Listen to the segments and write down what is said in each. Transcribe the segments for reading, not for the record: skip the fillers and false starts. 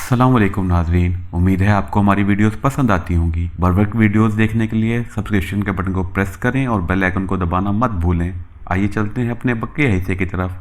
अस्सलाम वालेकुम नाजरीन, उम्मीद है आपको हमारी वीडियोस पसंद आती होंगी। बर वक्त वीडियोस देखने के लिए सब्सक्रिप्शन के बटन को प्रेस करें और बेल आइकन को दबाना मत भूलें। आइए चलते हैं अपने बकिया हिस्से की तरफ।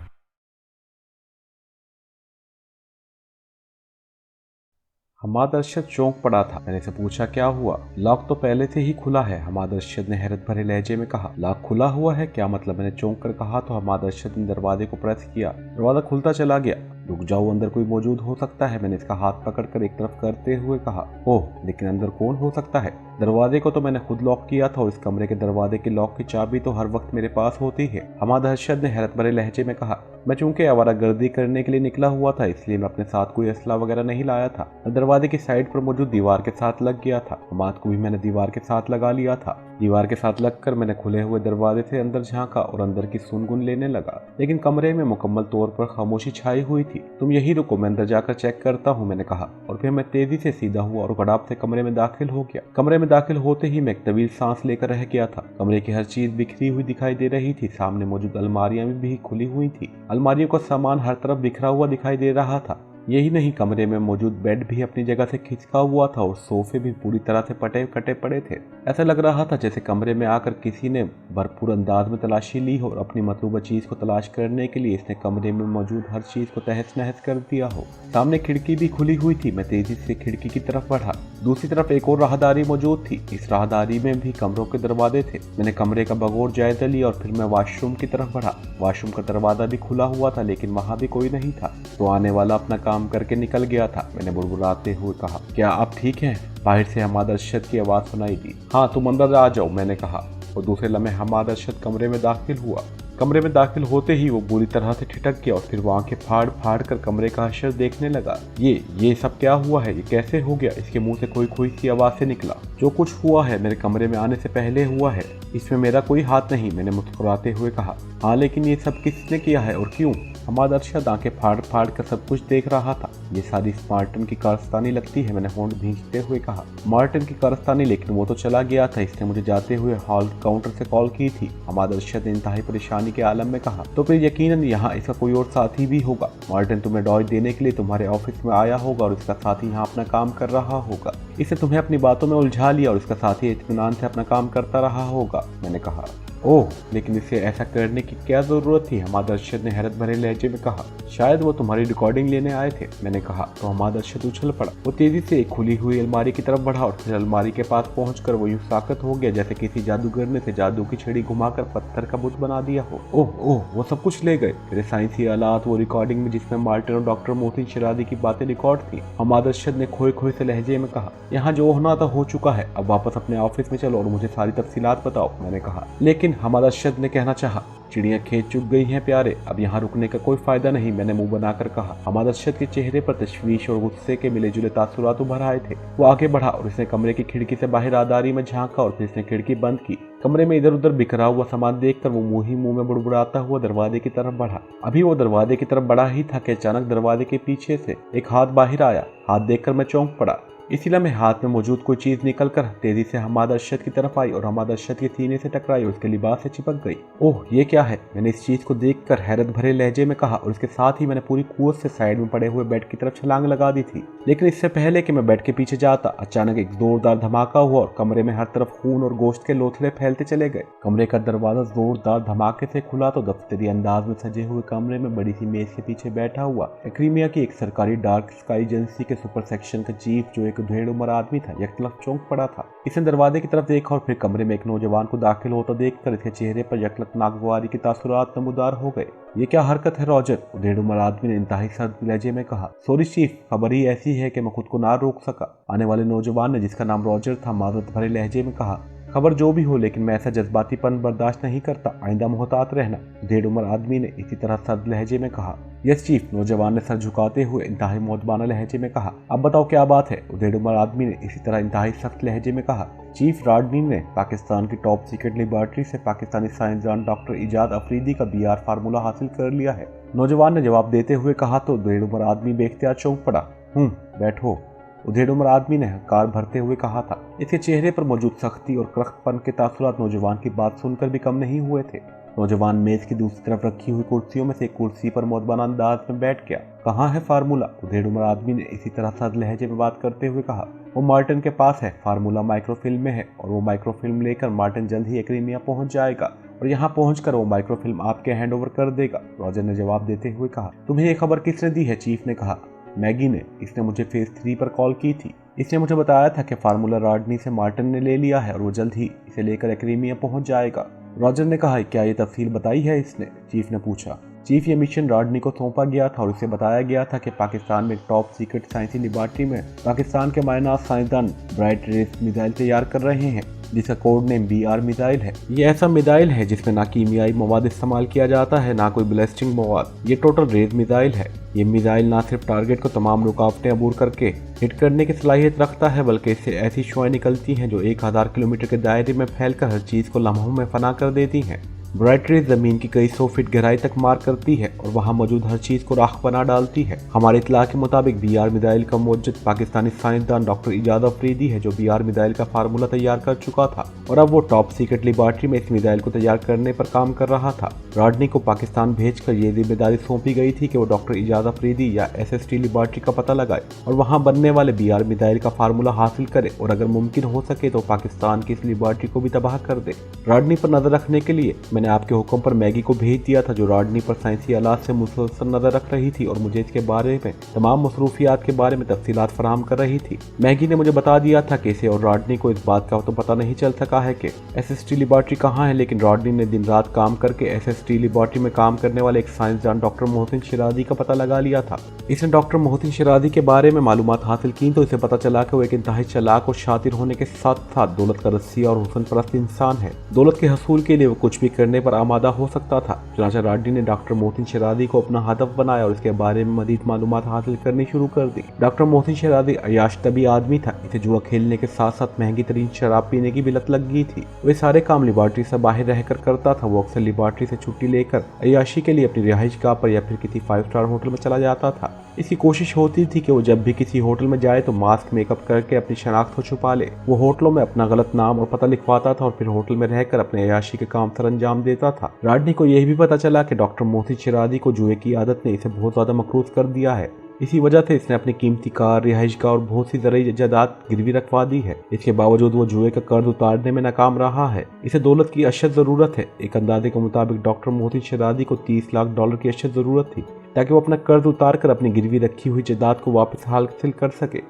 हमाद अरशद चौंक पड़ा था। मैंने से पूछा, क्या हुआ? लॉक तो पहले से ही खुला है, हमाद अरशद ने हैरत भरे लहजे में कहा। लॉक खुला हुआ है? क्या मतलब? मैंने चौंक कर कहा तो हमाद अरशद ने दरवाजे को प्रेस किया। दरवाजा खुलता चला गया। रुक जाओ, अंदर कोई मौजूद हो सकता है, मैंने इसका हाथ पकड़कर एक तरफ करते हुए कहा। ओह, लेकिन अंदर कौन हो सकता है? दरवाजे को तो मैंने खुद लॉक किया था और इस कमरे के दरवाजे की लॉक की चाबी तो हर वक्त मेरे पास होती है, हमाद अरशद ने हैरत भरे लहजे में कहा। मैं चूंकि आवारागर्दी करने के लिए निकला हुआ था, इसलिए मैं अपने साथ कोई असला वगैरह नहीं लाया था। मैं दरवाजे की साइड पर मौजूद दीवार के साथ लग गया था। हमाद को भी मैंने दीवार के साथ लगा लिया था। दीवार के साथ लगकर मैंने खुले हुए दरवाजे से अंदर झांका और अंदर की सुनगुन लेने लगा, लेकिन कमरे में मुकम्मल तौर पर खामोशी छाई हुई थी। तुम यही रुको, मैं अंदर जाकर चेक करता हूँ, मैंने कहा, और फिर मैं तेजी से सीधा हुआ और गड़ाप से कमरे में दाखिल हो गया। कमरे में दाखिल होते ही मैं एक तवील सांस लेकर रह गया था। कमरे की हर चीज बिखरी हुई दिखाई दे रही थी। सामने मौजूद अलमारियां भी खुली हुई थी। अलमारियों का सामान हर तरफ बिखरा हुआ दिखाई दे रहा था। यही नहीं, कमरे में मौजूद बेड भी अपनी जगह से खिसका हुआ था और सोफे भी पूरी तरह से पटे कटे पड़े थे। ऐसा लग रहा था जैसे कमरे में आकर किसी ने भरपूर अंदाज में तलाशी ली हो और अपनी मतलूबा चीज को तलाश करने के लिए इसने कमरे में मौजूद हर चीज को तहस नहस कर दिया हो। सामने खिड़की भी खुली हुई थी। मैं तेजी से खिड़की की तरफ बढ़ा। दूसरी तरफ एक और राहदारी मौजूद थी। इस राहदारी में भी कमरों के दरवाजे थे। मैंने कमरे का बगौर जायजा लिया और फिर मैं वॉशरूम की तरफ बढ़ा। वॉशरूम का दरवाजा भी खुला हुआ था, लेकिन वहां भी कोई नहीं था। तो आने वाला अपना काम करके निकल गया था, मैंने बुड़बुड़ाते हुए कहा। क्या आप ठीक हैं? बाहर से हमाद अरशद की आवाज सुनाई दी। हाँ, तुम अंदर आ जाओ, मैंने कहा, और दूसरे लम्हे हमाद अरशद कमरे में दाखिल हुआ। कमरे में दाखिल होते ही वो बुरी तरह से ठिठक गया और फिर वो आंखें फाड़ फाड़ कर कमरे का हशर देखने लगा। ये सब क्या हुआ है? ये कैसे हो गया? इसके मुंह से कोई खोई सी आवाज से निकला। जो कुछ हुआ है मेरे कमरे में आने से पहले हुआ है, इसमें मेरा कोई हाथ नहीं, मैंने मुस्कुराते हुए कहा। हाँ, लेकिन ये सब किसने किया है और क्यों? हमाद अरशद आंखें फाड़ फाड़ कर सब कुछ देख रहा था। ये सारी मार्टिन की कारस्तानी लगती है, मैंने होंठ भींचते हुए कहा। मार्टिन की कारस्तानी? लेकिन वो तो चला गया था, इसने मुझे जाते हुए हॉल काउंटर से कॉल की थी, हमाद अरशद ने इंतहाई परेशानी के आलम में कहा। तो फिर यकीनन यहाँ इसका कोई और साथी भी होगा। मार्टिन तुम्हें डॉय देने के लिए तुम्हारे ऑफिस में आया होगा और इसका साथी यहाँ अपना काम कर रहा होगा। इसने तुम्हें अपनी बातों में उलझा लिया और इसका साथी इत्मीनान से अपना काम करता रहा होगा, मैंने कहा। ओह, लेकिन इसे ऐसा करने की क्या जरूरत थी? हमाद अरशद ने हैरत भरे लहजे में कहा। शायद वो तुम्हारी रिकॉर्डिंग लेने आए थे, मैंने कहा। तो हमाद अरशद उछल पड़ा। वो तेजी से एक खुली हुई अलमारी की तरफ बढ़ा और फिर अलमारी के पास पहुंचकर वो यूं साकत हो गया जैसे किसी जादूगर ने से जादू की छड़ी घुमाकर पत्थर का बुत बना दिया हो। ओह ओह, वो सब कुछ ले गए? मेरे साइंसी आलात, वो रिकॉर्डिंग में जिसमें मार्टिन और डॉक्टर मोहसिन शरादी की बातें रिकॉर्ड थी, हमाद अरशद ने खोए खोए से लहजे में कहा। यहाँ जो होना था हो चुका है, अब वापस अपने ऑफिस में चलो और मुझे सारी तफसीलात बताओ, मैंने कहा। लेकिन हमाद अरशद ने कहना चाहा। चिड़ियां खेत चुग गई हैं प्यारे, अब यहाँ रुकने का कोई फायदा नहीं, मैंने मुंह बनाकर कहा। हमाद अरशद के चेहरे पर तशवीश और गुस्से के मिले जुले तासुरात उभर आए थे। वो आगे बढ़ा और इसने कमरे की खिड़की से बाहर आदारी में झांका और फिर इसने खिड़की बंद की। कमरे में इधर उधर बिखरा हुआ सामान देखकर वो मुंह ही मुंह में बुड़बुड़ाता हुआ दरवाजे की तरफ बढ़ा। अभी वो दरवाजे की तरफ बढ़ा ही था कि अचानक दरवाजे के पीछे से एक हाथ बाहर आया। हाथ देखकर मैं चौंक पड़ा। इसी लम्हे हाथ में मौजूद कोई चीज निकलकर तेजी से हमाद अरशद की तरफ आई और हमाद अरशद के सीने से टकराई और उसके लिबास से चिपक गई। ओह, ये क्या है? मैंने इस चीज को देखकर हैरत भरे लहजे में कहा और इसके साथ ही मैंने पूरी कुव्वत से साइड में पड़े हुए बेड की तरफ छलांग लगा दी थी। लेकिन इससे पहले कि मैं बेड के पीछे जाता, अचानक एक जोरदार धमाका हुआ और कमरे में हर तरफ खून और गोश्त के लोथड़े फैलते चले गए। कमरे का दरवाजा जोरदार धमाके से खुला तो दफ्तरी अंदाज में सजे हुए कमरे में बड़ी सी मेज के पीछे बैठा हुआ क्रीमिया की एक सरकारी डार्क स्काई एजेंसी के सुपर सेक्शन का चीफ, जो एक ढेड़ उम्र आदमी था, यकलक चौंक पड़ा था। इसने दरवाजे की तरफ देखा और फिर कमरे में एक नौजवान को दाखिल होता देखकर इसके चेहरे पर यकलक नागवारी के तासुरात नमूदार हो गए। ये क्या हरकत है रॉजर? ढेड़ उम्र आदमी ने इंतहाई सर्द लहजे में कहा। सॉरी चीफ, खबर ही ऐसी है कि मैं खुद को ना रोक सका, आने वाले नौजवान ने, जिसका नाम रॉजर था, माजरत भरे लहजे में कहा। खबर जो भी हो, लेकिन मैं ऐसा जज्बातीपन बर्दाश्त नहीं करता, आइंदा मोहतात रहना, ढेड़ उम्र आदमी ने इसी तरह सर्द लहजे में कहा। यस चीफ, नौजवान ने सर झुकाते हुए इंतहाई मौजबाना लहजे में कहा। अब बताओ क्या बात है? ढेड़ उम्र आदमी ने इसी तरह इंतहाई सख्त लहजे में कहा। चीफ, राडनीम ने पाकिस्तान की टॉप सीक्रेट लेबॉर्ट्री से पाकिस्तानी साइंसदान डॉक्टर इजाद अफरीदी का बीआर फार्मूला हासिल कर लिया है, नौजवान ने जवाब देते हुए कहा। तो ढेड़ उम्र आदमी बेख्तियार चौंक पड़ा। बैठो, उधेड़ उम्र आदमी ने हकार भरते हुए कहा था। इसके चेहरे पर मौजूद सख्ती और क्रख्तपन के तासुरात नौजवान की बात सुनकर भी कम नहीं हुए थे। नौजवान मेज की दूसरी तरफ रखी हुई कुर्सियों में से एक कुर्सी पर मौजबान अंदाज में बैठ गया। कहाँ है फार्मूला? उधेड़ उम्र आदमी ने इसी तरह साध लहजे में बात करते हुए कहा। वो मार्टिन के पास है, फार्मूला माइक्रोफिल्म में है और वो माइक्रोफिल्म लेकर मार्टिन जल्द ही एक्रीमिया पहुंच जाएगा और यहाँ पहुंचकर वो माइक्रोफिल्म आपके हैंडओवर कर देगा, रॉजर ने जवाब देते हुए कहा। तुम्हें ये खबर किसने दी है? चीफ ने कहा। मैगी ने। इसने मुझे फेज 3 पर कॉल की थी। इसने मुझे बताया था कि फार्मूला रॉडनी से मार्टिन ने ले लिया है और वो जल्द ही इसे लेकर एक्रीमिया पहुंच जाएगा। रॉजर ने कहा। क्या ये तफसील बताई है इसने? चीफ ने पूछा। चीफ, ये मिशन रॉडनी को सौंपा गया था और उसे बताया गया था कि पाकिस्तान में एक टॉप सीक्रेट साइंसी लेबॉरेटरी में पाकिस्तान के मायनात साइंसदान ब्राइट रेस मिसाइल तैयार कर रहे हैं जिसका कोड नेम BR मिसाइल है। ये ऐसा मिसाइल है जिसमें ना कीमियाई मवाद इस्तेमाल किया जाता है ना कोई ब्लास्टिंग मवाद। ये टोटल रेज मिसाइल है। ये मिसाइल ना सिर्फ टारगेट को तमाम रुकावटें अबूर करके हिट करने की सलाहियत रखता है बल्कि इससे ऐसी शुआएं निकलती हैं जो 1000 किलोमीटर के दायरे में फैलकर हर चीज़ को लम्हों में फना कर देती हैं। ब्राइट रेस जमीन की कई 100 फीट गहराई तक मार करती है और वहां मौजूद हर चीज को राख बना डालती है। हमारे इत्तला के मुताबिक BR मिसाइल का मौजूद पाकिस्तानी साइंसदान डॉक्टर इजाद अफरीदी है जो BR मिसाइल का फार्मूला तैयार कर चुका था और अब वो टॉप सीक्रेट लेबॉरेटरी में इस मिसाइल को तैयार करने पर काम कर रहा था। रॉडनी को पाकिस्तान भेजकर ये जिम्मेदारी सौंपी गई थी कि वो डॉक्टर इजाद अफरीदी या SST लेबॉरेटरी का पता लगाए और वहाँ बनने वाले BR मिसाइल का फार्मूला हासिल करे और अगर मुमकिन हो सके तो पाकिस्तान की इस लेबॉरेटरी को भी तबाह कर दे। रॉडनी पर नजर रखने के लिए मैंने आपके हुक्म पर मैगी को भेज दिया था जो रॉडनी पर साइंसी आलात से मुसलसल नजर रख रही थी और मुझे इसके बारे में तमाम मसरूफियात के बारे में तफसीलात फराहम कर रही थी। मैगी ने मुझे बता दिया था कि इसे और रॉडनी को इस बात का तो पता नहीं चल सका है कि SST लेबॉरेटरी कहाँ है, लेकिन रॉडनी ने दिन रात काम करके SST लेबॉरेटरी में काम करने वाले एक साइंसदान डॉक्टर मोहसिन शिरादी का पता लगा लिया था। इसने डॉक्टर मोहसिन शिरादी के बारे में मालूमात हासिल की तो इसे पता चला कि वो एक इंतहाई चालाक और शातिर होने के साथ साथ दौलत का रस्सी और हुस्न परस्त इंसान है। दौलत के हसूल के लिए वो कुछ भी करने पर आमादा हो सकता था। चुनांचे रॉडनी ने डॉक्टर मोहसिन शिरादी को अपना हदफ बनाया और इसके बारे में मजीद मालूमात हासिल करनी शुरू कर दी। डॉक्टर मोहसिन शिरादी अयाश तभी आदमी था। इसे जुआ खेलने के साथ साथ महंगी तरीन शराब पीने की भी लत लग गई थी। वे सारे काम लेबॉरेटरी से बाहर रहकर करता था। वो अक्सर लेबॉरेटरी से छुट्टी लेकर अयाशी के लिए अपनी रिहाइशगाह पर या फिर किसी 5 स्टार होटल में चला जाता था। इसकी कोशिश होती थी कि वो जब भी किसी होटल में जाए तो मास्क मेकअप करके अपनी शनाख्त को छुपा ले। वो होटलों में अपना गलत नाम और पता लिखवाता था और फिर होटल में रहकर अपने अयाशी के काम सर अंजाम देता था। रॉडनी को यह भी पता चला कि डॉक्टर मोहसिन शिरादी को जुए की आदत ने इसे बहुत ज्यादा मकरूज कर दिया है। इसी वजह से इसने अपनी कीमती कार, रिहाइशगाह और बहुत सी ज़रूरी जायदाद गिरवी रखवा दी है। इसके बावजूद वो जुए का कर्ज उतारने में नाकाम रहा है। इसे दौलत की अशद ज़रूरत है। एक अंदाजे के मुताबिक डॉक्टर मोहसिन शिरादी को $30 लाख की अशद ज़रूरत थी ताकि वो अपना कर्ज उतार कर अपनी गिरवी रखी हुई जायदाद को वापस हासिल कर सके,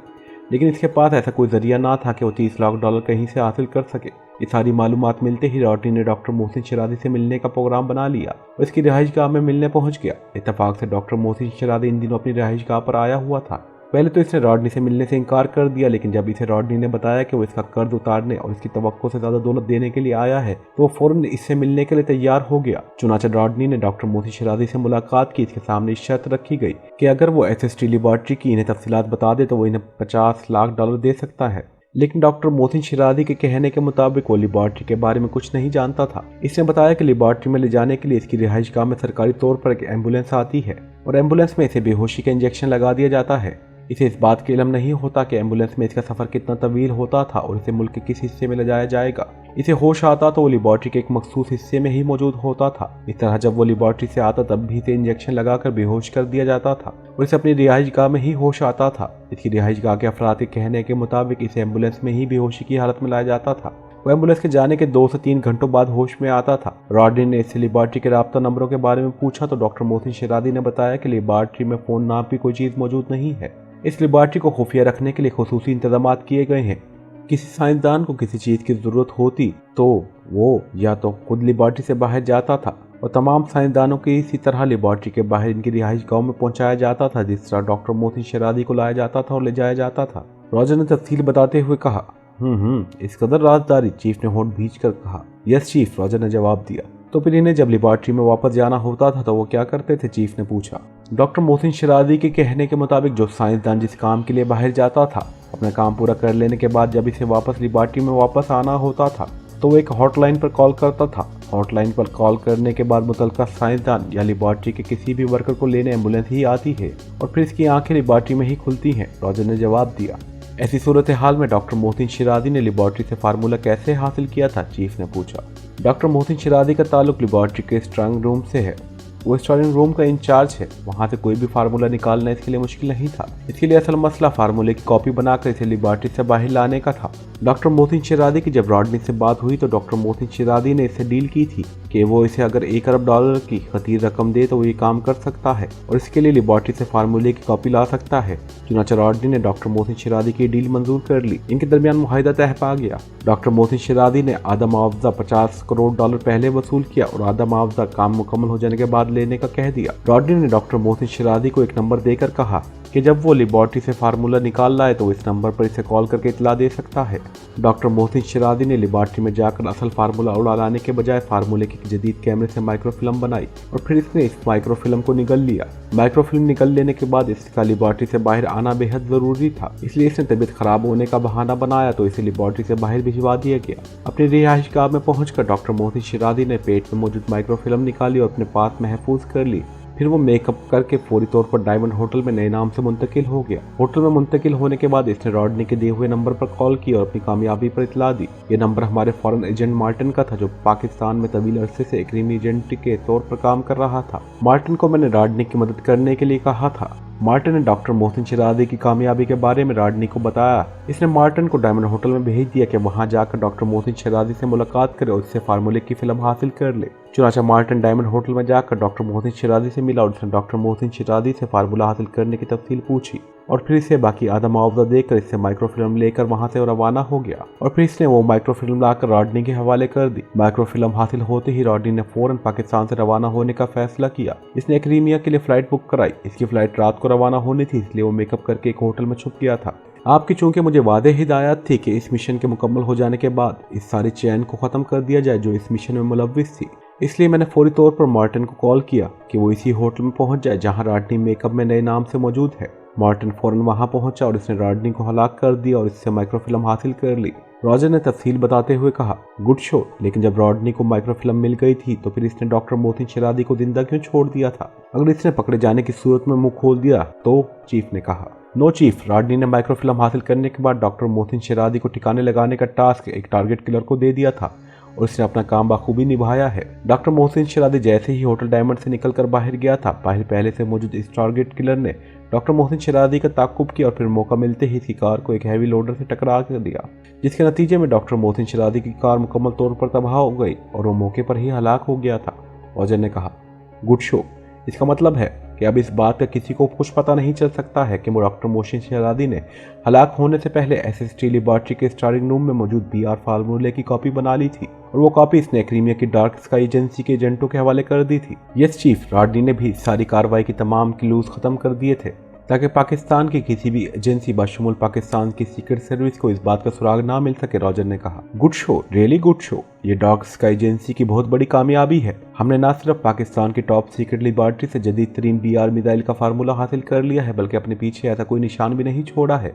लेकिन इसके पास ऐसा कोई जरिया ना था कि वो $30 लाख कहीं से हासिल कर सके। ये सारी मालूमात मिलते ही रॉडनी ने डॉक्टर मोहसिन शिरादी से मिलने का प्रोग्राम बना लिया और इसकी रिहाइशगाह में मिलने पहुंच गया। इत्तेफाक से डॉक्टर मोहसिन शिरादी इन दिनों अपनी रिहाइशगाह पर आया हुआ था। पहले तो इसने रॉडनी से मिलने से इनकार कर दिया, लेकिन जब इसे रॉडनी ने बताया कि वो इसका कर्ज उतारने और इसकी तवक्को से ज्यादा दौलत देने के लिए आया है तो वो फौरन इससे मिलने के लिए तैयार हो गया। चुनांचे रॉडनी ने डॉक्टर मोहसिन शिरादी से मुलाकात की। इसके सामने शर्त रखी गई कि अगर वो SST लेबॉरेटरी की इन्हें तफसीलात बता दे तो वो इन्हें $50 लाख दे सकता है। लेकिन डॉक्टर मोहसिन शिरादी के कहने के मुताबिक वो लेबॉरेटरी के बारे में कुछ नहीं जानता था। इसने बताया कि लेबॉरेटरी में ले जाने के लिए इसकी रिहाइशगाह में सरकारी तौर पर एक एम्बुलेंस आती है और एम्बुलेंस में इसे बेहोशी का इंजेक्शन लगा दिया जाता है। इसे इस बात के इल्म नहीं होता कि एम्बुलेंस में इसका सफर कितना तवील होता था और इसे मुल्क के किस हिस्से में ले जाया जाएगा। इसे होश आता तो वो लेबॉरेटरी के एक मखसूस हिस्से में ही मौजूद होता था। इस तरह जब वो लेबॉरेटरी से आता तब भी इसे इंजेक्शन लगाकर बेहोश कर दिया जाता था और इसे अपनी रिहाइशगाह में ही होश आता था। इसकी रिहाइशगाह के अफराद के कहने के मुताबिक इसे एम्बुलेंस में ही बेहोशी की हालत में लाया जाता था। वो एम्बुलेंस के जाने के 2 से 3 घंटों बाद होश में आता था। रॉडनी ने इससे लेबॉरेटरी के राब्ता नंबरों के बारे में पूछा तो डॉक्टर मोहसिन शिरादी ने बताया कि लेबॉरेटरी में फ़ोन नाम की कोई चीज़ मौजूद नहीं है। इस लेबॉरेटरी को खुफिया रखने के लिए खुसूसी इंतजाम किए गए हैं। किसी साइंसदान को किसी चीज़ की ज़रूरत होती तो वो या तो खुद लेबॉरेटरी से बाहर जाता था और तमाम साइंसदानों के इसी तरह लेबॉरेटरी के बाहर इनकी रिहाइशगाहों में पहुंचाया जाता था, जिस तरह डॉक्टर मोहसिन शिरादी को लाया जाता था और ले जाया जाता था। रॉजर ने तफसील बताते हुए कहा, इस कदर राजदारी? चीफ ने होंठ भींच कर कहा। यस चीफ, रॉजर ने जवाब दिया। तो फिर इन्हें जब लेबॉरेटरी में वापस जाना होता था तो वो क्या करते थे? चीफ ने पूछा। डॉक्टर मोहसिन शिरादी के कहने के मुताबिक जो साइंसदान जिस काम के लिए बाहर जाता था, अपना काम पूरा कर लेने के बाद जब इसे वापस लेबॉरेटरी में वापस आना होता था तो वो एक हॉटलाइन पर कॉल करता था। हॉटलाइन पर कॉल करने के बाद मुतल्लिका साइंसदान या लेबॉरेटरी के किसी भी वर्कर को लेने एम्बुलेंस ही आती है और फिर इसकी आंखें लेबॉरेटरी में ही खुलती हैं, रॉजर ने जवाब दिया। ऐसी सूरत हाल में डॉक्टर मोहसिन शिरादी ने लेबॉर्ट्री से फार्मूला कैसे हासिल किया था, चीफ ने पूछा। डॉक्टर मोहसिन शिरादी का ताल्लुक लेबॉर्ट्री के स्ट्रांग रूम से है। वो स्ट्रांग रूम का इंचार्ज है। वहाँ से कोई भी फार्मूला निकालना इसके लिए मुश्किल नहीं था। इसके लिए असल मसला फार्मूले की कॉपी बनाकर इसे लेबॉर्ट्री से बाहर लाने का था। डॉक्टर मोहसिन शिरादी की जब रॉडनी से बात हुई तो डॉक्टर मोहसिन शिरादी ने इससे डील की थी कि वो इसे अगर $1 अरब की खतीर रकम दे तो वो ये काम कर सकता है और इसके लिए लेबॉर्ट्री से फार्मूले की कॉपी ला सकता है। चुनांचे रॉडनी ने डॉक्टर मोहसिन शिरादी की डील मंजूर कर ली। इनके दरमियान मुआहिदा तय पा गया। डॉक्टर मोहसिन शिरादी ने आधा मुआवजा $50 करोड़ पहले वसूल किया और आधा मुआवजा काम मुकम्मल हो जाने के बाद लेने का कह दिया। रॉडनी ने डॉक्टर मोहसिन शिरादी को एक नंबर देकर कहा कि जब वो लेबॉर्ट्री से फार्मूला निकाल लाए तो इस नंबर पर इसे कॉल करके इतला दे सकता है। डॉक्टर मोहसिन शिरादी ने लेबॉर्ट्री में जाकर असल फार्मूला उड़ा लाने के बजाय फार्मूले की जदीद कैमरे से माइक्रोफिल्म बनाई और फिर इसने इस माइक्रोफिल्म को निगल लिया। माइक्रोफिल्म निगल लेने के बाद इसका लेबॉर्ट्री से बाहर आना बेहद जरूरी था, इसलिए इसने तबीयत खराब होने का बहाना बनाया तो इसे लेबॉर्ट्री से बाहर भिजवा दिया गया। अपनी रिहाइशगाह में पहुंचकर डॉक्टर मोहसिन शिरादी ने पेट में मौजूद माइक्रोफिल्म निकाली और अपने पास महफूज कर ली। फिर वो मेकअप करके फौरी तौर पर डायमंड होटल में नए नाम से मुंतकिल हो गया। होटल में मुंतकिल होने के बाद इसने रॉडनी के दिए हुए नंबर पर कॉल की और अपनी कामयाबी पर इतला दी। ये नंबर हमारे फॉरेन एजेंट मार्टिन का था जो पाकिस्तान में तवील अरसे से एक क्रीमी एजेंट के तौर पर काम कर रहा था। मार्टिन को मैंने रॉडनी की मदद करने के लिए कहा था। मार्टिन ने डॉक्टर मोहसिन शिरादी की कामयाबी के बारे में रॉडनी को बताया। इसने मार्टिन को डायमंड होटल में भेज दिया कि वहां जाकर डॉक्टर मोहसिन शिरादी से मुलाकात करे और उससे फार्मूले की फिल्म हासिल कर ले। चुनांचे मार्टिन डायमंड होटल में जाकर डॉक्टर मोहसिन शिरादी से मिला और उसने डॉक्टर मोहसिन शिरादी से फार्मूला हासिल करने की तफसील पूछी और फिर इसे बाकी आधा मुआवजा देकर इससे माइक्रोफिल्म लेकर वहां से रवाना हो गया और फिर इसने वो माइक्रोफिल्म लाकर रॉडनी के हवाले कर दी। माइक्रोफिल्म हासिल होते ही रॉडनी ने फौरन पाकिस्तान से रवाना होने का फैसला किया। इसने क्रीमिया के लिए फ्लाइट बुक कराई। इसकी फ्लाइट रात को रवाना होनी थी, इसलिए वो मेकअप करके एक होटल में छुप गया था। आपकी चूंकि मुझे वादे हिदायत थी कि इस मिशन के मुकम्मल हो जाने के बाद इस सारी चैन को खत्म कर दिया जाए जो इस मिशन में मुलव्विस थी, इसलिए मैंने फौरी तौर पर मार्टिन को कॉल किया कि वो इसी होटल में पहुंच जाए जहां रॉडनी मेकअप में नए नाम से मौजूद है। मार्टिन फौरन वहां पहुंचा और इसने रॉडनी को हलाक कर दिया और इससे माइक्रोफिल्म हासिल कर ली। रॉजर ने तफसील बताते हुए कहा, गुड शो, लेकिन जब रॉडनी को माइक्रोफिल्म मिल गई थी तो फिर इसने डॉक्टर मोहसिन शिरादी को जिंदा क्यों छोड़ दिया था? अगर इसने पकड़े जाने की सूरत में मुंह खोल दिया तो, चीफ ने कहा। नो चीफ, रॉडनी ने माइक्रोफिल्म हासिल करने के बाद डॉक्टर मोहसिन शिरादी को ठिकाने लगाने का टास्क एक टारगेट किलर को दे दिया था और इसने अपना काम बखूबी निभाया है। डॉक्टर मोहसिन शिरादी जैसे ही होटल डायमंड से निकलकर बाहर गया था, बाहर पहले से मौजूद इस टारगेट किलर ने डॉक्टर मोहसिन शिरादी का ताक़ुब किया और फिर मौका मिलते ही इसकी कार को एक हैवी लोडर से टकरा कर दिया, जिसके नतीजे में डॉक्टर मोहसिन शिरादी की कार मुकम्मल तौर पर तबाह हो गई और वो मौके पर ही हलाक हो गया था। रॉजर ने कहा, गुड शो, इसका मतलब है कि अब इस बात का किसी को कुछ पता नहीं चल सकता है कि डॉक्टर मोहसिन शिरादी ने हलाक होने से पहले SST लेबॉर्ट्री के स्टारिंग रूम में मौजूद BR फार्मूले की कॉपी बना ली थी और वो कॉपी इसने क्रीमिया की डार्क स्काई एजेंसी के एजेंटों के हवाले कर दी थी। यस चीफ, रॉडनी ने भी सारी कार्रवाई की तमाम क्लूज खत्म कर दिए थे ताकि पाकिस्तान की किसी भी एजेंसी बशमूल पाकिस्तान की सीक्रेट सर्विस को इस बात का सुराग ना मिल सके। रॉजर ने कहा, good show, really good show, ये डार्क स्काई एजेंसी की बहुत बड़ी कामयाबी है। हमने न सिर्फ पाकिस्तान की टॉप सीक्रेट लेबॉर्ट्री से जदीद तरीन BR मिसाइल का फार्मूला हासिल कर लिया है, बल्कि अपने पीछे ऐसा कोई निशान भी नहीं छोड़ा है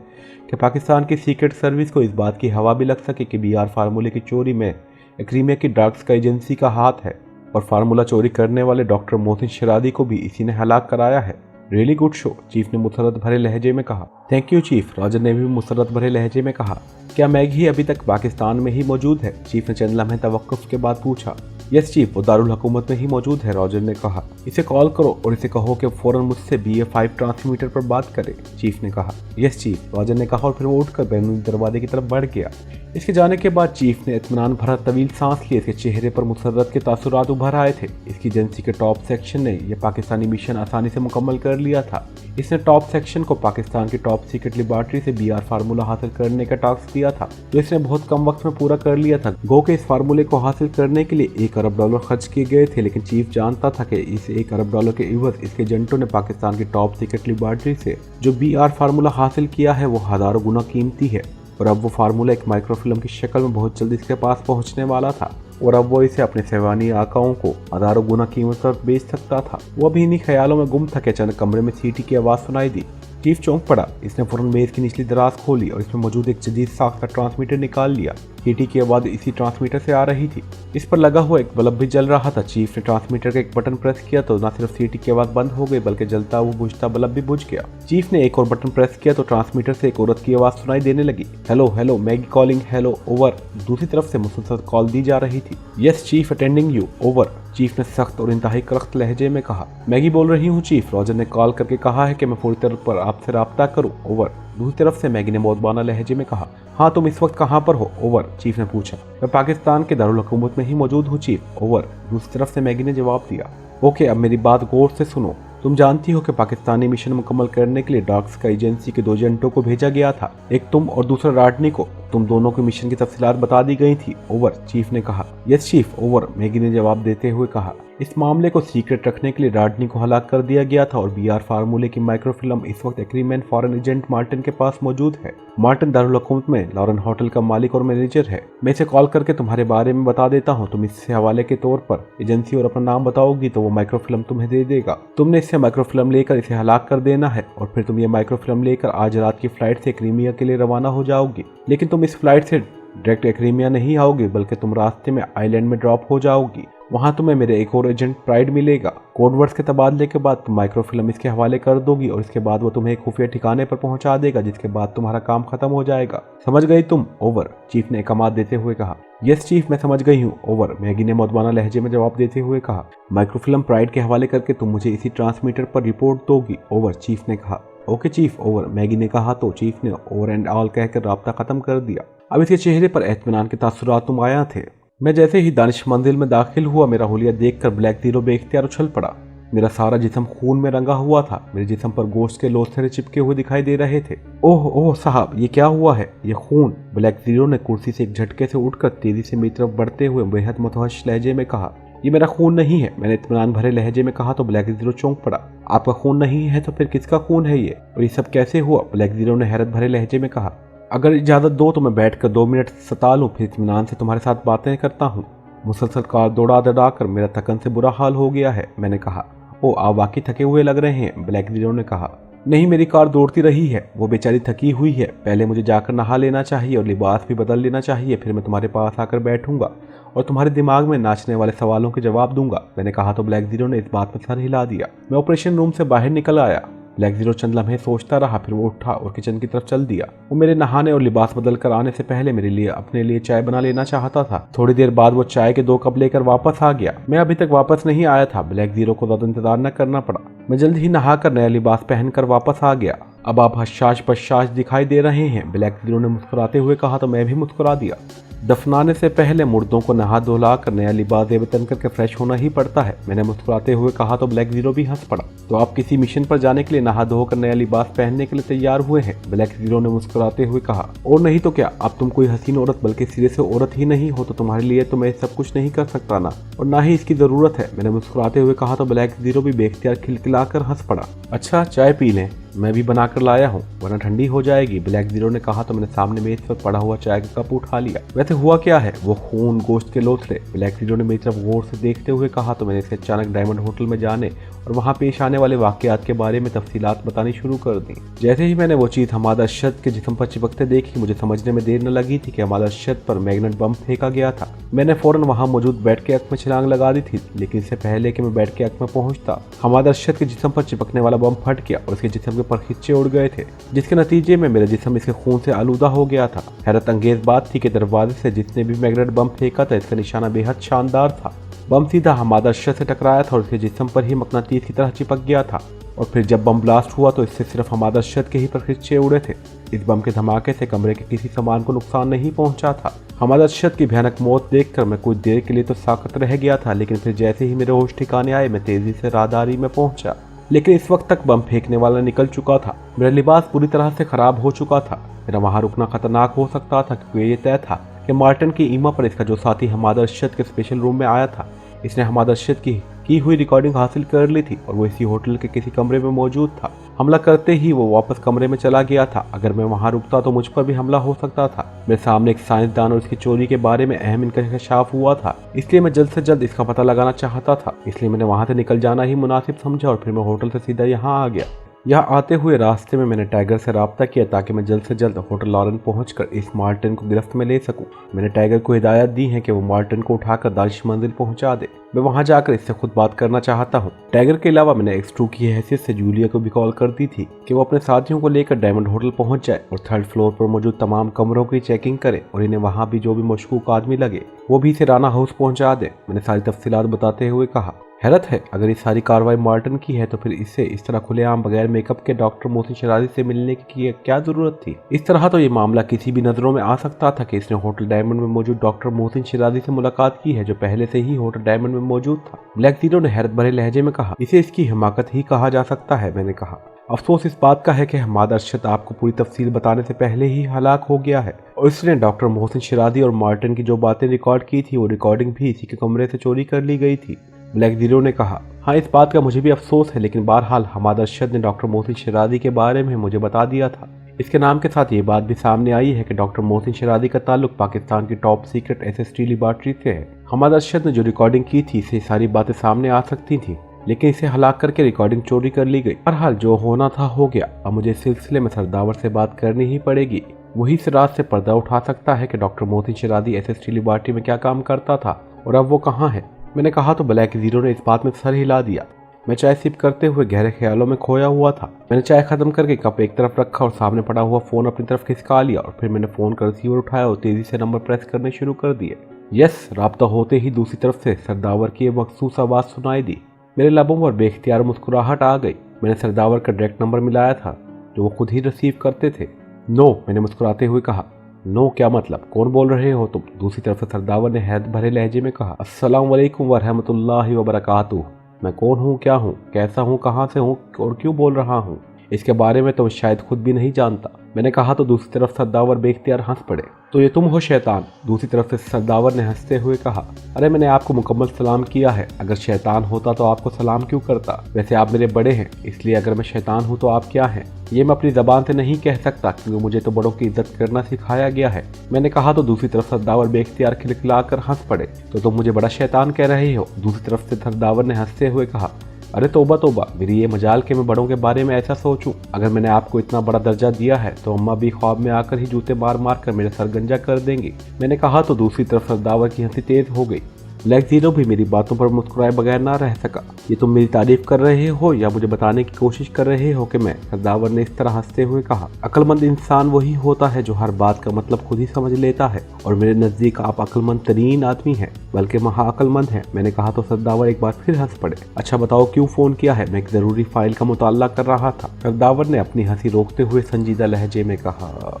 कि पाकिस्तान की सीक्रेट सर्विस को इस बात की हवा भी लग सके कि BR फार्मूले की चोरी में क्रीमिया की डार्क स्काई एजेंसी का हाथ है और फार्मूला चोरी करने वाले डॉक्टर मोहसिन शिरादी को भी इसी ने हलाक कराया है। रियली गुड शो, चीफ ने मुसरत भरे लहजे में कहा। थैंक यू चीफ, रॉजर ने भी मुसरत भरे लहजे में कहा। क्या मैगी अभी तक पाकिस्तान में ही मौजूद है? चीफ ने चंद लम्हे तवक्कुफ के बाद पूछा। यस चीफ, वो दारुल हुकूमत में ही मौजूद है, रॉजर ने कहा। इसे कॉल करो और इसे कहो कि फौरन मुझसे BA5 ट्रांसमीटर पर बात करे, चीफ ने कहा। यस चीफ, रॉजर ने कहा और फिर वो उठकर बैरूनी दरवाजे की तरफ बढ़ गया। इसके जाने के बाद चीफ ने इत्मीनान भरा तवील सांस लिया। इसके चेहरे पर मुसर्रत के तासुरात उभर आए थे। इसकी एजेंसी के टॉप सेक्शन ने यह पाकिस्तानी मिशन आसानी से मुकम्मल कर लिया था। इसने टॉप सेक्शन को पाकिस्तान की टॉप सीक्रेट लेबॉर्ट्री से BR फार्मूला हासिल करने का टास्क दिया था, तो इसने बहुत कम वक्त में पूरा कर लिया था। गो के इस फार्मूले को हासिल करने के लिए $1 अरब खर्च किए गए थे, लेकिन चीफ जानता था कि इस $1 अरब के इवज इसके एजेंटों ने पाकिस्तान की टॉप सीक्रेट लेबॉर्ट्री से जो BR फार्मूला हासिल किया है वो हजारों गुना कीमती है और अब वो फार्मूला एक माइक्रोफिल्म की शक्ल में बहुत जल्द इसके पास पहुंचने वाला था और अब वो इसे अपने सेवानी आकाओं को हजारों गुना कीमत पर बेच सकता था। वो अभी इन्हीं ख्यालों में गुम था कि अचानक कमरे में सीटी की आवाज़ सुनाई दी। चीफ चौंक पड़ा। इसने फौरन मेज की निचली दराज खोली और इसमें मौजूद एक जदीद साख्ता ट्रांसमीटर निकाल लिया। सीटी की आवाज इसी ट्रांसमीटर से आ रही थी। इस पर लगा हुआ एक बल्ब भी जल रहा था। चीफ ने ट्रांसमीटर का एक बटन प्रेस किया तो न सिर्फ सीटी की आवाज बंद हो गई बल्कि जलता हुआ बुझता बल्ब भी बुझ गया। चीफ ने एक और बटन प्रेस किया तो ट्रांसमीटर से एक औरत की आवाज सुनाई देने लगी। Hello hello Maggi calling, hello over. दूसरी तरफ से मुसलसल कॉल दी जा रही थी। Yes chief attending you, over. Chief ने सख्त और इंतहाई करख्त लहजे में कहा। मैगी बोल रही हूँ चीफ, रॉजर ने कॉल करके कहा है कि मैं फौरी तौर पर आपसे राब्ता करूँ, ओवर। दूसरी तरफ से मैगी ने मौतबाना लहजे में कहा। हाँ तुम इस वक्त कहाँ पर हो, ओवर। चीफ ने पूछा। मैं पाकिस्तान के दारुल हुकूमत में ही मौजूद हूँ चीफ, ओवर। दूसरी तरफ से मैगी ने जवाब दिया। ओके, अब मेरी बात गौर से सुनो। तुम जानती हो कि पाकिस्तानी मिशन मुकम्मल करने के लिए डार्क स्काई एजेंसी के 2 एजेंटों को भेजा गया था, एक तुम और दूसरा राडनी को। तुम दोनों के मिशन की तफसीलात बता दी गई थी, ओवर। चीफ ने कहा। Yes chief, over. मैगी ने जवाब देते हुए कहा। इस मामले को सीक्रेट रखने के लिए राडनी को हलाक कर दिया गया था और बीआर फार्मूले की माइक्रोफिल्म इस वक्त एग्रीमेंट फॉरेन एजेंट मार्टिन के पास मौजूद है। मार्टिन दारुल हुकूमत में लॉरेन होटल का मालिक और मैनेजर है। मैं इसे कॉल करके तुम्हारे बारे में बता देता हूँ। तुम इससे हवाले के तौर पर एजेंसी और अपना नाम बताओगी तो वो माइक्रोफिल्म तुम्हें दे देगा। तुमने इससे माइक्रोफिल्म लेकर इसे हलाक कर देना है और फिर तुम ये माइक्रोफिल्म लेकर आज रात की फ्लाइट से क्रीमिया के लिए रवाना हो जाओगी। लेकिन तुम इस फ्लाइट से डायरेक्ट क्रीमिया नहीं आओगी बल्कि तुम रास्ते में आइलैंड में ड्रॉप हो जाओगी। वहां तुम्हें मेरे एक और एजेंट प्राइड मिलेगा। कोडवर्ड्स के तबादले के बाद तुम माइक्रोफिल्म इसके हवाले कर दोगी और इसके बाद वो तुम्हें एक खुफिया ठिकाने पर पहुंचा देगा, जिसके बाद तुम्हारा काम खत्म हो जाएगा। समझ गई तुम, ओवर। चीफ ने एकमात देते हुए कहा। यस चीफ, मैं समझ गई हूँ, ओवर। मैगी ने मौतबाना लहजे में जवाब देते हुए कहा। माइक्रोफिल्म प्राइड के हवाले करके तुम मुझे इसी ट्रांसमीटर पर रिपोर्ट दोगी, ओवर। चीफ ने कहा। Okay chief, over. मैगी ने कहा तो चीफ ने ओवर एंड ऑल कहकर राब्ता खत्म कर दिया। अब इसके चेहरे पर एतमीनान के तासुरात नुमायां थे। मैं जैसे ही दानिश मंजिल में दाखिल हुआ, मेरा हुलिया देखकर ब्लैक जीरो बेख्तियार उछल पड़ा। मेरा सारा जिस्म खून में रंगा हुआ था। मेरे जिस्म पर गोश्त के लोथड़े चिपके हुए दिखाई दे रहे थे। ओह ओह साहब, ये क्या हुआ है? ये खून। ब्लैक जीरो ने कुर्सी से एक झटके से उठकर तेजी से मेरी तरफ बढ़ते हुए बेहद मुतवश लहजे में कहा। ये मेरा खून नहीं है, मैंने इत्मीनान भरे लहजे में कहा तो ब्लैक जीरो चौंक पड़ा। आपका खून नहीं है तो फिर किसका खून है ये? और ये सब कैसे हुआ? ब्लैक जीरो ने हैरत भरे लहजे में कहा। अगर इजाज़त दो तो मैं बैठकर 2 मिनट सता लूँ, फिर इत्मीनान से तुम्हारे साथ बातें करता हूँ। मुसलसल कार दौड़ा दौड़ा कर मेरा थकन से बुरा हाल हो गया है, मैंने कहा। ओ, आप वाकई थके हुए लग रहे हैं, ब्लैक जीरो ने कहा। नहीं, मेरी कार दौड़ती रही है, वो बेचारी थकी हुई है। पहले मुझे जाकर नहा लेना चाहिए और लिबास भी बदल लेना चाहिए, फिर मैं तुम्हारे पास आकर बैठूंगा और तुम्हारे दिमाग में नाचने वाले सवालों के जवाब दूंगा, मैंने कहा तो ब्लैक जीरो ने इस बात पर सर हिला दिया। मैं ऑपरेशन रूम से बाहर निकल आया। ब्लैक जीरो चंद लम्हे सोचता रहा, फिर वो उठा और किचन की तरफ चल दिया। वो मेरे नहाने और लिबास बदल कर आने से पहले मेरे लिए अपने लिए चाय बना लेना चाहता था। थोड़ी देर बाद वो चाय के 2 कप लेकर वापस आ गया। मैं अभी तक वापस नहीं आया था। ब्लैक जीरो को ज्यादा इंतजार न करना पड़ा। मैं जल्द ही नहाकर नया लिबास पहनकर वापस आ गया। अब आप हशाश बशाश दिखाई दे रहे हैं, ब्लैक जीरो ने मुस्कुराते हुए कहा तो मैं भी मुस्कुरा दिया। दफनाने से पहले मुर्दों को नहा धोला कर नया लिबास बेवतन करके फ्रेश होना ही पड़ता है, मैंने मुस्कुराते हुए कहा तो ब्लैक जीरो भी हंस पड़ा। तो आप किसी मिशन पर जाने के लिए नहा धोकर नया लिबास पहनने के लिए तैयार हुए हैं, ब्लैक जीरो ने मुस्कुराते हुए कहा। और नहीं तो क्या, अब तुम कोई हसीन औरत बल्कि सिरे से औरत ही नहीं हो तो तुम्हारे लिए तो मैं सब कुछ नहीं कर सकता ना, और ना ही इसकी जरूरत है, मैंने मुस्कुराते हुए कहा तो ब्लैक जीरो भी बेख्तियार खिलखिलाकर हंस पड़ा। अच्छा, चाय पी लें, मैं भी बनाकर लाया हूँ वरना ठंडी हो जाएगी, ब्लैक जीरो ने कहा तो मैंने सामने मेज पर पड़ा हुआ चाय का कप उठा लिया। वैसे हुआ क्या है? वो खून गोश्त के लोथड़े, ब्लैक जीरो ने मेरी तरफ गौर से देखते हुए कहा तो मैंने इसे अचानक डायमंड होटल में जाने और वहाँ पेश आने वाले वाकयात के बारे में तफसीलात बतानी शुरू कर दी। जैसे ही मैंने वो चीज हमाद अरशद के जिस्म पर चिपकते देखी, मुझे समझने में देर न लगी थी कि हमाद अरशद पर मैग्नेट बम फेंका गया था। मैंने फौरन वहाँ मौजूद बेड के अक में छलांग लगा दी थी, लेकिन इससे पहले कि मैं बेड के अक में पहुंचता, हमाद अरशद के जिस्म पर चिपकने वाला बम फट गया और उसके जिस्म के पर खिच्चे उड़ गए थे, जिसके नतीजे में मेरा जिस्म इसके खून से आलूदा हो गया था। हैरत अंगेज बात थी कि दरवाजे से जिसने भी मैग्नेट बम फेंका था इसका निशाना बेहद शानदार था। बम सीधा हमाद अरशद से टकराया था और उसके जिस्म पर ही मकनातीस की तरह चिपक गया था, और फिर जब बम ब्लास्ट हुआ तो इससे सिर्फ हमाद अरशद के ही परखिच्चे उड़े थे। इस बम के धमाके से कमरे के किसी सामान को नुकसान नहीं पहुंचा था। हमाद अरशद की भयानक मौत देखकर मैं कुछ देर के लिए तो साकत रह गया था, लेकिन फिर जैसे ही मेरे होश ठिकाने आए मैं तेजी से राहदारी में पहुंचा। लेकिन इस वक्त तक बम फेंकने वाला निकल चुका था। मेरा लिबास पूरी तरह से खराब हो चुका था। मेरा वहां रुकना खतरनाक हो सकता था, क्योंकि ये तय था कि मार्टिन की ईमा पर इसका जो साथी हमाद अरशद के स्पेशल रूम में आया था, इसने हमाद अरशद की हुई रिकॉर्डिंग हासिल कर ली थी और वो इसी होटल के किसी कमरे में मौजूद था। हमला करते ही वो वापस कमरे में चला गया था। अगर मैं वहां रुकता तो मुझ पर भी हमला हो सकता था। मेरे सामने एक साइंसदान और इसकी चोरी के बारे में अहम इंकशाफ हुआ था, इसलिए मैं जल्द से जल्द इसका पता लगाना चाहता था। इसलिए मैंने वहां से निकल जाना ही मुनासिब समझा और फिर मैं होटल से सीधा यहाँ आ गया। यहाँ आते हुए रास्ते में मैंने टाइगर से राब्ता किया ताकि मैं जल्द से जल्द होटल लॉरेन पहुंचकर इस मार्टिन को गिरफ्त में ले सकूं। मैंने टाइगर को हिदायत दी है कि वो मार्टिन को उठाकर दानिश मंदिर पहुंचा दे। मैं वहां जाकर इससे खुद बात करना चाहता हूं। टाइगर के अलावा मैंने एक्स2 की हैसियत से जूलिया को भी कॉल कर दी थी कि वो अपने साथियों को लेकर डायमंड होटल पहुंच जाए और 3rd फ्लोर पर मौजूद तमाम कमरों की चेकिंग करे और इन्हें वहां भी जो भी मशकूक आदमी लगे वो भी इसे राना हाउस पहुंचा दे। मैंने सारी तफसीलात बताते हुए कहा, हैरत है अगर ये सारी कार्रवाई मार्टिन की है तो फिर इसे इस तरह खुलेआम बगैर मेकअप के डॉक्टर मोहसिन शराजी से मिलने की क्या जरूरत थी। इस तरह तो ये मामला किसी भी नजरों में आ सकता था कि इसने होटल डायमंड में मौजूद डॉक्टर मोहसिन शराजी से मुलाकात की है जो पहले से ही होटल डायमंड में मौजूद था। ब्लैक जीरो ने हैरत भरे लहजे में कहा, इसे इसकी हिमाकत ही कहा जा सकता है। मैंने कहा, अफसोस इस बात का है कि हमाद अरशद आपको पूरी तफसील बताने से पहले ही हलाक हो गया है और इसने डॉक्टर मोहसिन शराजी और मार्टिन की जो बातें रिकॉर्ड की थी वो रिकॉर्डिंग भी इसी के कमरे से चोरी कर ली गई थी। ब्लैक जीरो ने कहा, हाँ इस बात का मुझे भी अफसोस है, लेकिन बहरहाल हमाद अरशद ने डॉक्टर मोहसिन शराजी के बारे में मुझे बता दिया था। इसके नाम के साथ ये बात भी सामने आई है कि डॉक्टर मोहसिन शराजी का ताल्लुक पाकिस्तान की टॉप सीक्रेट SST लेबॉर्ट्री से है। हमाद अरशद ने जो रिकॉर्डिंग की थी इससे सारी बातें सामने आ सकती थी, लेकिन इसे हलाक करके रिकॉर्डिंग चोरी कर ली गई। बहरहाल जो होना था हो गया। अब मुझे इस सिलसिले में सरदावर से बात करनी ही पड़ेगी। वही इस रात से पर्दा उठा सकता है कि डॉक्टर मोहसिन शराजी SST लेबॉर्ट्री में क्या काम करता था और अब वो कहाँ है। मैंने कहा तो ब्लैक जीरो ने इस बात में सर हिला दिया। मैं चाय सिप करते हुए गहरे ख्यालों में खोया हुआ था। मैंने चाय खत्म करके कप एक तरफ रखा और सामने पड़ा हुआ फोन अपनी तरफ खिसका लिया और फिर मैंने फोन का रिसीवर उठाया और तेजी से नंबर प्रेस करने शुरू कर दिए। यस, राब्ता होते ही दूसरी तरफ से सरदावर की एक मखसूस आवाज़ सुनाई दी। मेरे लबों पर बेख्तियार मुस्कुराहट आ गई। मैंने सरदावर का डायरेक्ट नंबर मिलाया था जो वो खुद ही रिसीव करते थे। नो, मैंने मुस्कुराते हुए कहा। नो क्या मतलब, कौन बोल रहे हो तुम? दूसरी तरफ से सरदावर ने हैरत भरे लहजे में कहा, अस्सलाम वालेकुम व रहमतुल्लाहि व बरकातुहू। मैं कौन हूँ, क्या हूँ, कैसा हूँ, कहाँ से हूँ और क्यों बोल रहा हूँ, इसके बारे में तो शायद खुद भी नहीं जानता। मैंने कहा तो दूसरी तरफ सरदावर बेख्तियार हंस पड़े। तो ये तुम हो शैतान? दूसरी तरफ से सरदावर ने हंसते हुए कहा, अरे मैंने आपको मुकम्मल सलाम किया है। अगर शैतान होता तो आपको सलाम क्यों करता? वैसे आप मेरे बड़े हैं, इसलिए अगर मैं शैतान हूँ तो आप क्या हैं ये मैं अपनी ज़बान से नहीं कह सकता, क्योंकि मुझे तो बड़ों की इज्जत करना सिखाया गया है। मैंने कहा तो दूसरी तरफ सरदावर बेख्तियार खिलखिलाकर हंस पड़े। तो तुम मुझे बड़ा शैतान कह रहे हो? दूसरी तरफ से सरदावर ने हंसते हुए कहा, अरे तोबा तोबा, मेरी ये मजाल के मैं बड़ों के बारे में ऐसा सोचूं। अगर मैंने आपको इतना बड़ा दर्जा दिया है तो अम्मा भी ख्वाब में आकर ही जूते मार मार कर मेरा सर गंजा कर देंगी। मैंने कहा तो दूसरी तरफ सरदावर की हंसी तेज हो गई। ब्लैक जीरो भी मेरी बातों पर मुस्कुराए बगैर ना रह सका। ये तुम मेरी तारीफ कर रहे हो या मुझे बताने की कोशिश कर रहे हो कि मैं? सरदावर ने इस तरह हंसते हुए कहा, अक्लमंद इंसान वही होता है जो हर बात का मतलब खुद ही समझ लेता है, और मेरे नज़दीक आप अक्लमंद तरीन आदमी हैं, बल्कि महाअक्लमंद हैं। मैंने कहा तो सरदावर एक बार फिर हंस पड़े। अच्छा बताओ क्यों फ़ोन किया है? मैं एक ज़रूरी फाइल का मुताला कर रहा था। सरदावर ने अपनी हंसी रोकते हुए संजीदा लहजे में कहा।